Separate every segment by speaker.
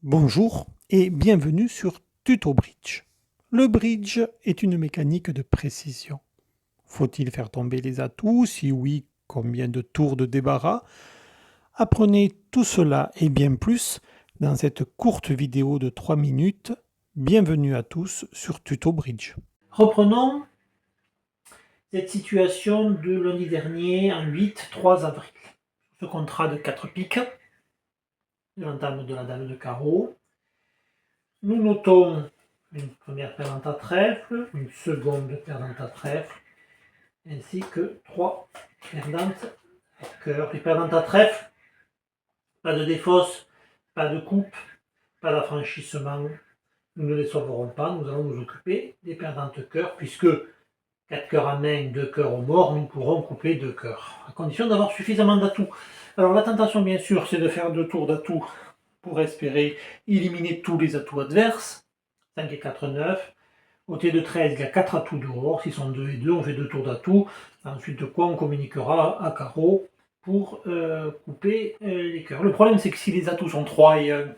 Speaker 1: Bonjour et bienvenue sur Tuto Bridge. Le bridge est une mécanique de précision. Faut-il faire tomber les atouts? Si oui, combien de tours de débarras? Apprenez tout cela et bien plus dans cette courte vidéo de 3 minutes. Bienvenue à tous sur Tuto Bridge.
Speaker 2: Reprenons cette situation de lundi dernier en 3 avril. Ce contrat de 4 piques, de l'entame de la dame de carreau. Nous notons une première perdante à trèfle, une seconde perdante à trèfle, ainsi que 3 perdantes à cœur. Les perdantes à trèfle, pas de défausse, pas de coupe, pas d'affranchissement. Nous ne les sauverons pas, nous allons nous occuper des perdantes cœur, puisque 4 cœurs à main, 2 cœurs au mort, nous pourrons couper 2 cœurs, à condition d'avoir suffisamment d'atouts. Alors la tentation, bien sûr, c'est de faire 2 tours d'atouts pour espérer éliminer tous les atouts adverses. 5 et 4, 9. Au T de 13, il y a 4 atouts dehors. S'ils sont 2 et 2, on fait 2 tours d'atouts. Ensuite de quoi, on communiquera à carreau pour couper les cœurs. Le problème, c'est que si les atouts sont 3 et 1,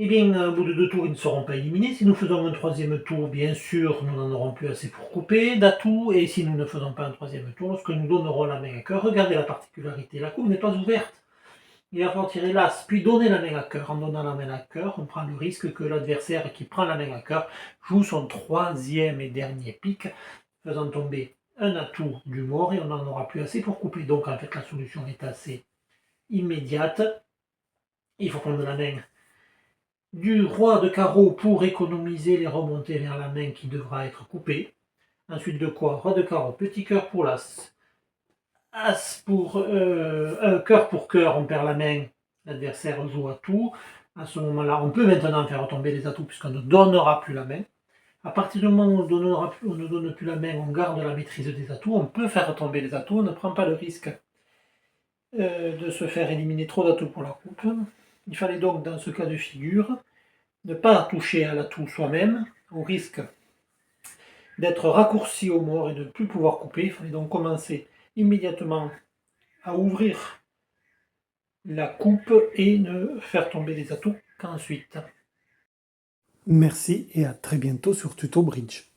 Speaker 2: eh bien, au bout de 2 tours, ils ne seront pas éliminés. Si nous faisons un troisième tour, bien sûr, nous n'en aurons plus assez pour couper d'atouts. Et si nous ne faisons pas un troisième tour, lorsque nous donnerons la main à cœur, regardez la particularité, la coupe n'est pas ouverte. Il va falloir tirer l'as, puis donner la main à cœur. En donnant la main à cœur, on prend le risque que l'adversaire qui prend la main à cœur joue son troisième et dernier pic, faisant tomber un atout du mort et on n'en aura plus assez pour couper. Donc en fait, la solution est assez immédiate. Il faut prendre la main du roi de carreau pour économiser les remontées vers la main qui devra être coupée. Ensuite de quoi, roi de carreau, petit cœur pour l'as, as pour cœur pour cœur, on perd la main, l'adversaire joue à tout. À ce moment-là, on peut maintenant faire tomber les atouts puisqu'on ne donnera plus la main. À partir du moment où on ne donne plus la main, on garde la maîtrise des atouts, on peut faire tomber les atouts, on ne prend pas le risque de se faire éliminer trop d'atouts pour la coupe. Il fallait donc, dans ce cas de figure, ne pas toucher à l'atout soi-même, au risque d'être raccourci au mort et de ne plus pouvoir couper. Il fallait donc commencer immédiatement à ouvrir la coupe et ne faire tomber les atouts qu'ensuite.
Speaker 1: Merci et à très bientôt sur Tuto Bridge.